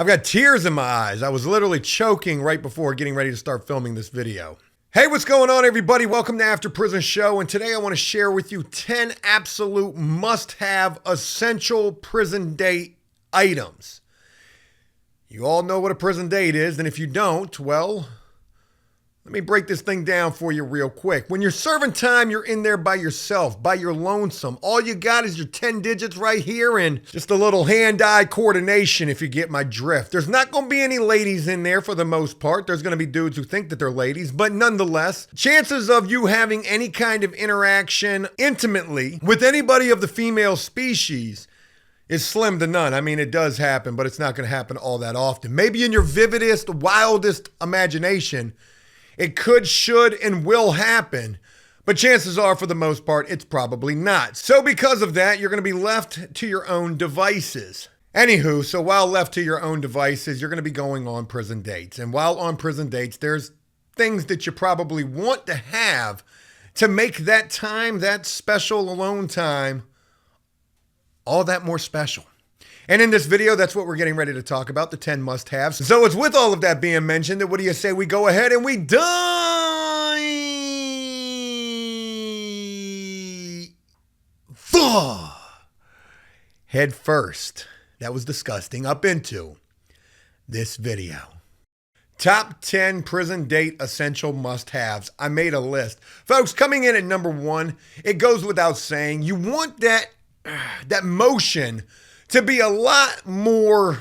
I've got tears in my eyes. I was literally choking right before getting ready to start filming this video. Hey, what's going on, everybody? Welcome to After Prison Show, and today I want to share with you 10 absolute must-have essential prison date items. You all know what a prison date is, and if you don't, well, let me break this thing down for you real quick. When you're serving time, you're in there by yourself, by your lonesome. All you got is your 10 digits right here and just a little hand-eye coordination, if you get my drift. There's not going to be any ladies in there for the most part. There's going to be dudes who think that they're ladies, but nonetheless, chances of you having any kind of interaction intimately with anybody of the female species is slim to none. I mean, it does happen, but it's not going to happen all that often. Maybe in your vividest, wildest imagination, it could, should, and will happen, but chances are, for the most part, it's probably not. So because of that, you're going to be left to your own devices. Anywho, so while left to your own devices, you're going to be going on prison dates. And while on prison dates, there's things that you probably want to have to make that time, that special alone time, all that more special. And in this video, that's what we're getting ready to talk about, the 10 must-haves. So it's with all of that being mentioned, that what do you say we go ahead and we dive head first. That was disgusting. Up into this video. Top 10 prison date essential must-haves. I made a list. Folks, coming in at number 1, it goes without saying, you want that motion to be a lot more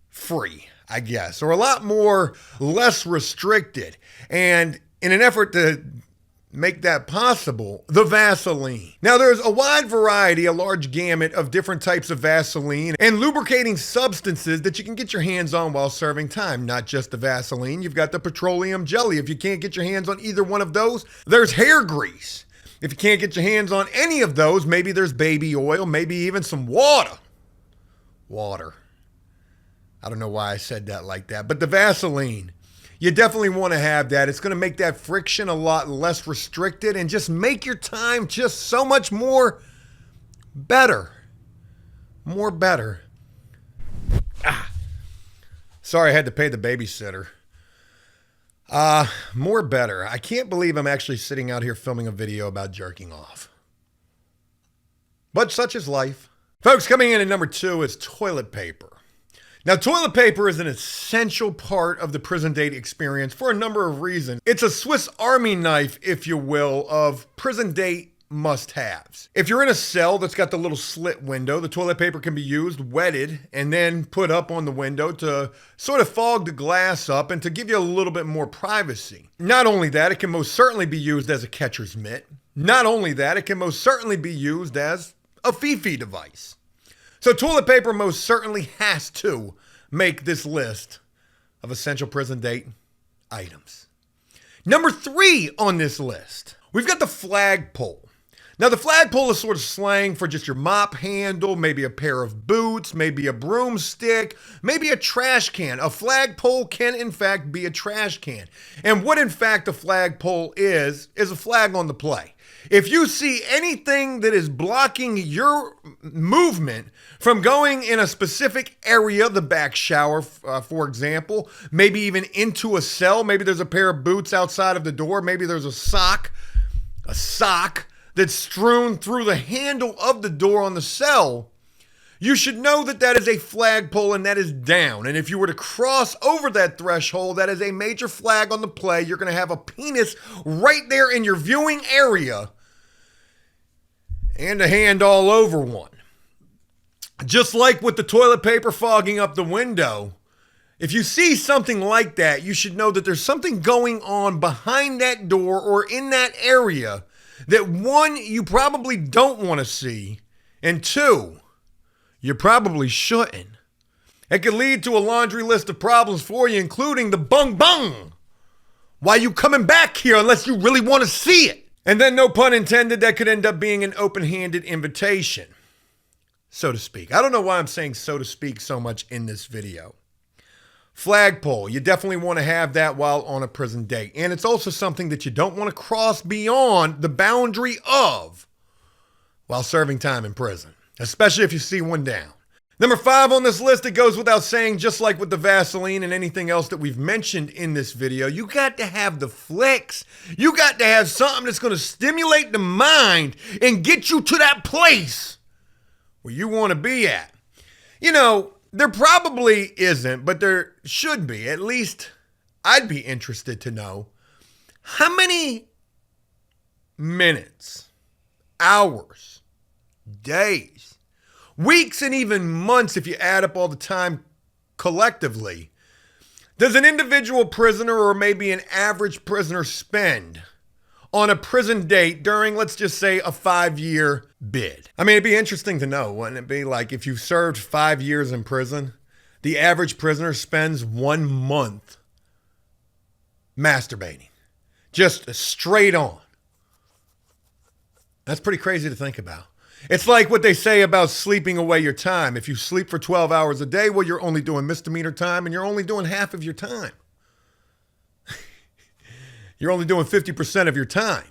free, I guess, or a lot more less restricted. And in an effort to make that possible, the Vaseline. Now, there's a wide variety, a large gamut of different types of Vaseline and lubricating substances that you can get your hands on while serving time. Not just the Vaseline, you've got the petroleum jelly. If you can't get your hands on either one of those, there's hair grease. If you can't get your hands on any of those, maybe there's baby oil, maybe even some water. I don't know why I said that like that, but the Vaseline, you definitely want to have that. It's going to make that friction a lot less restricted and just make your time just so much more better. More better. Sorry, I had to pay the babysitter. More better. I can't believe I'm actually sitting out here filming a video about jerking off. But such is life. Folks, coming in at number 2 is toilet paper. Now, toilet paper is an essential part of the prison date experience for a number of reasons. It's a Swiss Army knife, if you will, of prison date must-haves. If you're in a cell that's got the little slit window, the toilet paper can be used, wetted, and then put up on the window to sort of fog the glass up and to give you a little bit more privacy. Not only that, it can most certainly be used as a catcher's mitt. Not only that, it can most certainly be used as a Fifi device. So toilet paper most certainly has to make this list of essential prison date items. Number 3 on this list, we've got the flagpole. Now, the flagpole is sort of slang for just your mop handle, maybe a pair of boots, maybe a broomstick, maybe a trash can. A flagpole can, in fact, be a trash can. And what, in fact, a flagpole is a flag on the play. If you see anything that is blocking your movement from going in a specific area, the back shower, for example, maybe even into a cell, maybe there's a pair of boots outside of the door, maybe there's a sock that's strewn through the handle of the door on the cell, you should know that that is a flagpole and that is down. And if you were to cross over that threshold, that is a major flag on the play. You're going to have a penis right there in your viewing area and a hand all over one. Just like with the toilet paper fogging up the window, if you see something like that, you should know that there's something going on behind that door or in that area that, 1, you probably don't want to see, and 2, you probably shouldn't. It could lead to a laundry list of problems for you, including the bung bung. Why you coming back here unless you really want to see it? And then, no pun intended, that could end up being an open-handed invitation, so to speak. I don't know why I'm saying so to speak so much in this video. Flagpole, you definitely want to have that while on a prison date. And it's also something that you don't want to cross beyond the boundary of while serving time in prison, especially if you see one down. Number 5 on this list, it goes without saying, just like with the Vaseline and anything else that we've mentioned in this video, you got to have the flicks. You got to have something that's going to stimulate the mind and get you to that place where you want to be at. You know, there probably isn't, but there should be. At least I'd be interested to know how many minutes, hours, days, weeks, and even months, if you add up all the time collectively, does an individual prisoner or maybe an average prisoner spend on a prison date during, let's just say, a 5-year bid? I mean, it'd be interesting to know, wouldn't it be? Like, if you served 5 years in prison, the average prisoner spends 1 month masturbating. Just straight on. That's pretty crazy to think about. It's like what they say about sleeping away your time. If you sleep for 12 hours a day, well, you're only doing misdemeanor time and you're only doing half of your time. You're only doing 50% of your time.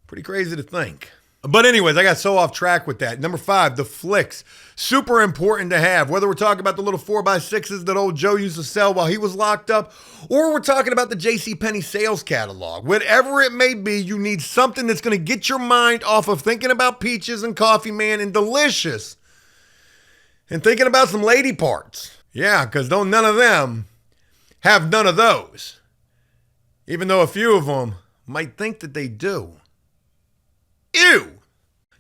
Pretty crazy to think. But anyways, I got so off track with that. Number 5, the flicks. Super important to have. Whether we're talking about the little 4x6s that old Joe used to sell while he was locked up, or we're talking about the JCPenney sales catalog. Whatever it may be, you need something that's going to get your mind off of thinking about peaches and coffee, man, and delicious, and thinking about some lady parts. Yeah, because don't none of them have none of those. Even though a few of them might think that they do. Ew.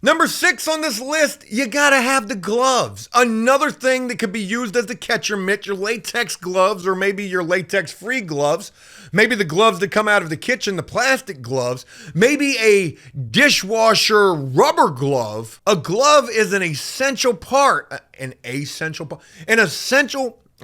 Number 6 on this list, you gotta have the gloves. Another thing that could be used as the catcher mitt, your latex gloves, or maybe your latex-free gloves. Maybe the gloves that come out of the kitchen, the plastic gloves. Maybe a dishwasher rubber glove. A glove is an essential part. I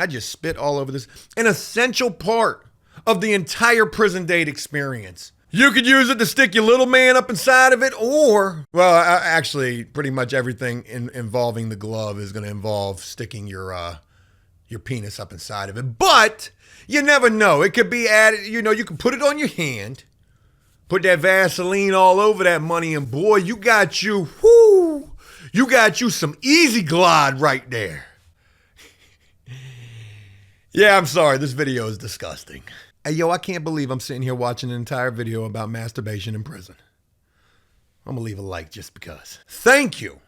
just spit all over this. An essential part of the entire prison date experience. You could use it to stick your little man up inside of it, or, well, actually, pretty much everything involving the glove is going to involve sticking your penis up inside of it. But you never know. It could be added, you can put it on your hand, put that Vaseline all over that money, and boy, you got you some easy glide right there. Yeah, I'm sorry. This video is disgusting. Hey, yo, I can't believe I'm sitting here watching an entire video about masturbation in prison. I'm going to leave a like just because. Thank you.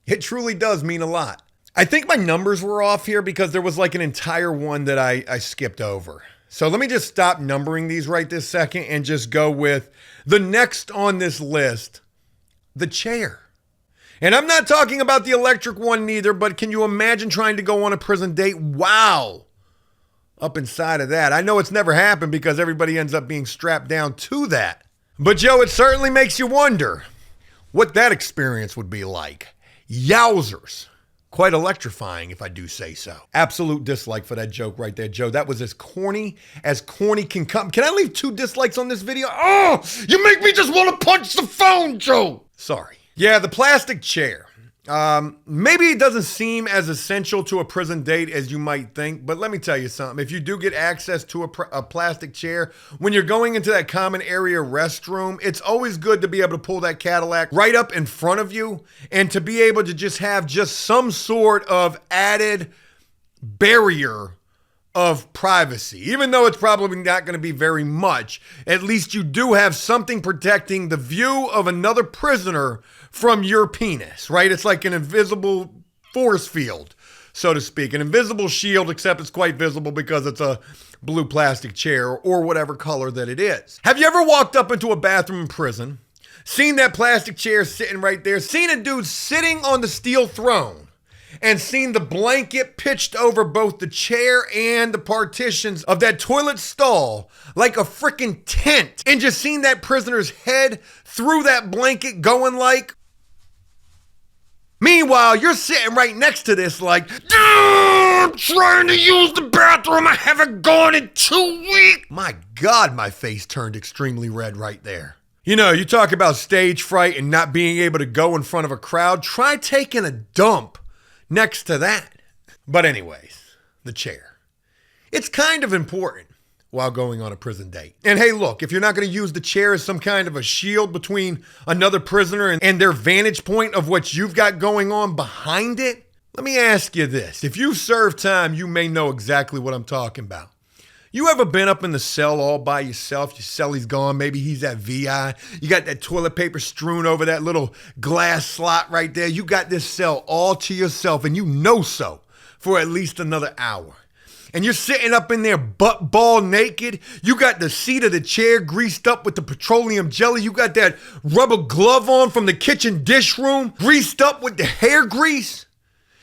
It truly does mean a lot. I think my numbers were off here because there was like an entire one that I skipped over. So let me just stop numbering these right this second and just go with the next on this list, the chair. And I'm not talking about the electric one neither, but can you imagine trying to go on a prison date? Wow. Up inside of that. I know it's never happened because everybody ends up being strapped down to that. But Joe, it certainly makes you wonder what that experience would be like. Yowzers. Quite electrifying, if I do say so. Absolute dislike for that joke right there, Joe. That was as corny can come. Can I leave 2 dislikes on this video? Oh, you make me just want to punch the phone, Joe. Sorry. Yeah, the plastic chair. Maybe it doesn't seem as essential to a prison date as you might think, but let me tell you something. If you do get access to a plastic chair, when you're going into that common area restroom, it's always good to be able to pull that Cadillac right up in front of you and to be able to just have just some sort of added barrier of privacy. Even though it's probably not going to be very much, at least you do have something protecting the view of another prisoner from your penis, right? It's like an invisible force field, so to speak. An invisible shield, except it's quite visible because it's a blue plastic chair or whatever color that it is. Have you ever walked up into a bathroom in prison, seen that plastic chair sitting right there, seen a dude sitting on the steel throne, and seen the blanket pitched over both the chair and the partitions of that toilet stall like a freaking tent, and just seen that prisoner's head through that blanket going like... Meanwhile, you're sitting right next to this like, I'm trying to use the bathroom, I haven't gone in 2 weeks. My God, my face turned extremely red right there. You know, you talk about stage fright and not being able to go in front of a crowd. Try taking a dump next to that. But anyways, the chair. It's kind of important while going on a prison date. And hey, look, if you're not going to use the chair as some kind of a shield between another prisoner and their vantage point of what you've got going on behind it, Let me ask you this. If you've served time, you may know exactly what I'm talking about. You ever been up in the cell all by yourself? Your celly's gone. Maybe he's at VI. You got that toilet paper strewn over that little glass slot right there. You got this cell all to yourself, and you know so for at least another hour. And you're sitting up in there butt ball naked. You got the seat of the chair greased up with the petroleum jelly. You got that rubber glove on from the kitchen dish room greased up with the hair grease.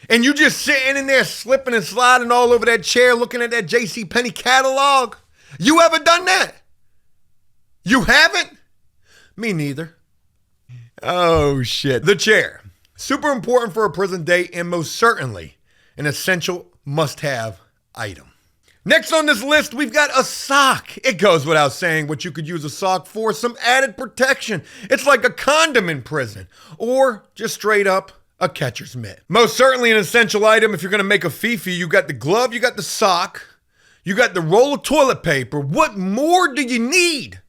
And you just sitting in there slipping and sliding all over that chair looking at that JCPenney catalog. You ever done that? You haven't? Me neither. Oh, shit. The chair. Super important for a prison date and most certainly an essential must-have item. Next on this list, we've got a sock. It goes without saying what you could use a sock for, some added protection. It's like a condom in prison, or just straight up a catcher's mitt. Most certainly an essential item if you're gonna make a fifi. You got the glove, you got the sock, you got the roll of toilet paper. What more do you need?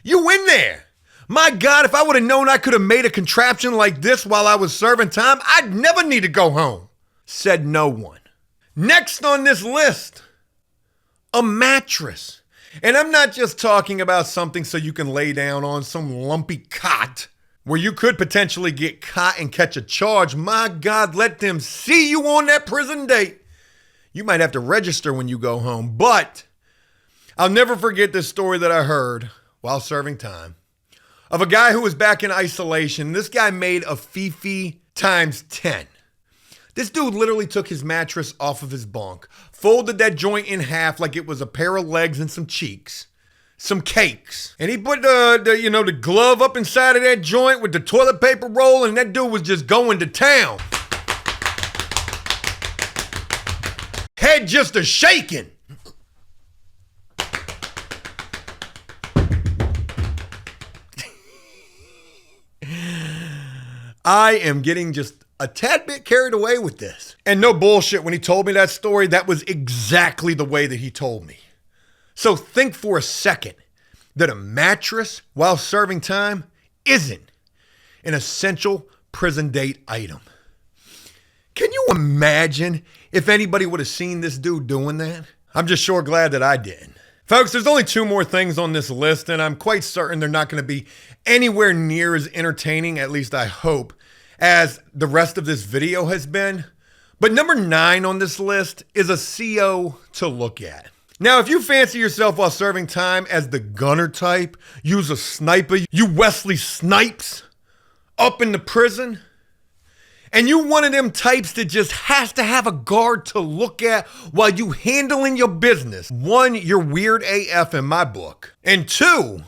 You in there. My God, if I would have known I could have made a contraption like this while I was serving time, I'd never need to go home. Said no one. Next on this list, a mattress. And I'm not just talking about something so you can lay down on some lumpy cot where you could potentially get caught and catch a charge. My God, let them see you on that prison date. You might have to register when you go home. But I'll never forget this story that I heard while serving time of a guy who was back in isolation. This guy made a fifi times 10. This dude literally took his mattress off of his bunk, folded that joint in half like it was a pair of legs and some cheeks, some cakes. And he put the glove up inside of that joint with the toilet paper roll, and that dude was just going to town. Head just a shaking. I am getting just a tad bit carried away with this. And no bullshit, when he told me that story, that was exactly the way that he told me. So think for a second that a mattress while serving time isn't an essential prison date item. Can you imagine if anybody would have seen this dude doing that? I'm just sure glad that I didn't. Folks, there's only 2 more things on this list, and I'm quite certain they're not going to be anywhere near as entertaining, at least I hope, as the rest of this video has been. But number 9 on this list is a CO to look at. Now, if you fancy yourself while serving time as the gunner type, use a sniper, you Wesley Snipes up in the prison, and you one of them types that just has to have a guard to look at while you handling your business. 1, you're weird AF in my book. And 2,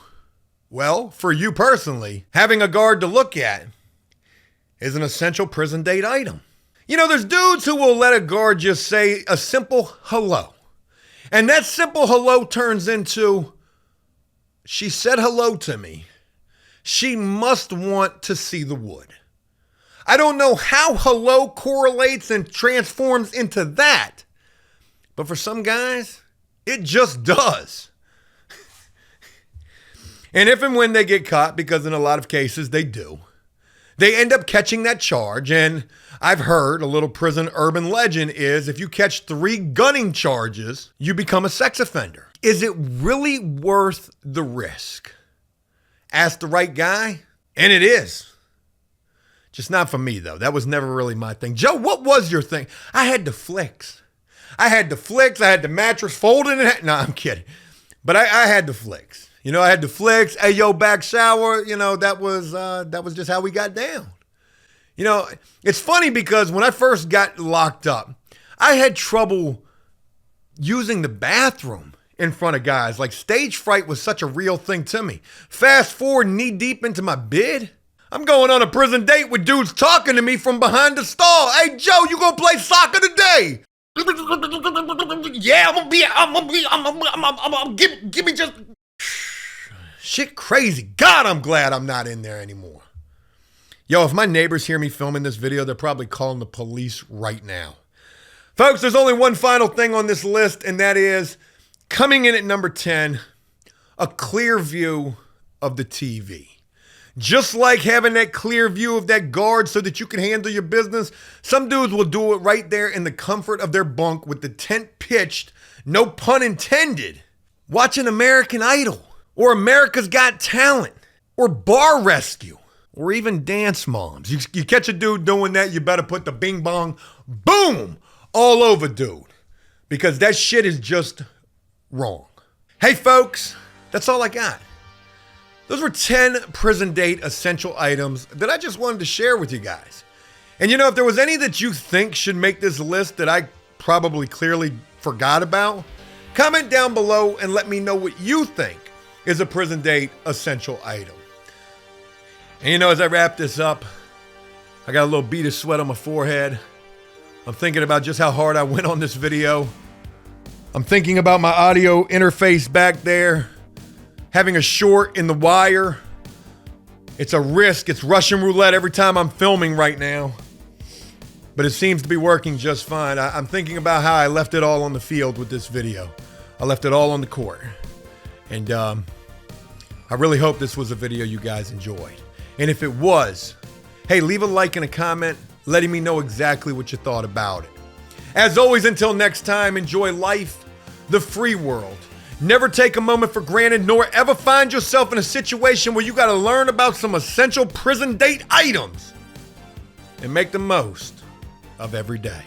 well, for you personally, having a guard to look at is an essential prison date item. You know, there's dudes who will let a guard just say a simple hello. And that simple hello turns into, she said hello to me. She must want to see the wood. I don't know how hello correlates and transforms into that, but for some guys, it just does. And if and when they get caught, because in a lot of cases they do, they end up catching that charge. And I've heard a little prison urban legend is if you catch 3 gunning charges, you become a sex offender. Is it really worth the risk? Ask the right guy, and it is. Just not for me, though. That was never really my thing. Joe, what was your thing? I had the flicks. I had the mattress folded in it. No, I'm kidding. But I had the flicks. You know, I had the flicks. Hey, yo, back shower. You know, that was just how we got down. You know, it's funny because when I first got locked up, I had trouble using the bathroom in front of guys. Like, stage fright was such a real thing to me. Fast forward knee deep into my bid. I'm going on a prison date with dudes talking to me from behind the stall. Hey, Joe, you gonna play soccer today? Yeah, give me just... Shit crazy. God, I'm glad I'm not in there anymore. Yo, if my neighbors hear me filming this video, they're probably calling the police right now. Folks, there's only one final thing on this list, and that is, coming in at number 10, a clear view of the TV. Just like having that clear view of that guard so that you can handle your business, some dudes will do it right there in the comfort of their bunk with the tent pitched, no pun intended, watching American Idol or America's Got Talent or Bar Rescue or even Dance Moms. You catch a dude doing that, you better put the bing bong, boom, all over dude, because that shit is just wrong. Hey folks, that's all I got. Those were 10 prison date essential items that I just wanted to share with you guys. And you know, if there was any that you think should make this list that I probably clearly forgot about, comment down below and let me know what you think is a prison date essential item. And you know, as I wrap this up, I got a little bead of sweat on my forehead. I'm thinking about just how hard I went on this video. I'm thinking about my audio interface back there. Having a short in the wire. It's a risk. It's Russian roulette every time I'm filming right now. But it seems to be working just fine. I'm thinking about how I left it all on the field with this video. I left it all on the court. And I really hope this was a video you guys enjoyed. And if it was, hey, leave a like and a comment letting me know exactly what you thought about it. As always, until next time, enjoy life, the free world. Never take a moment for granted, nor ever find yourself in a situation where you got to learn about some essential prison date items and make the most of every day.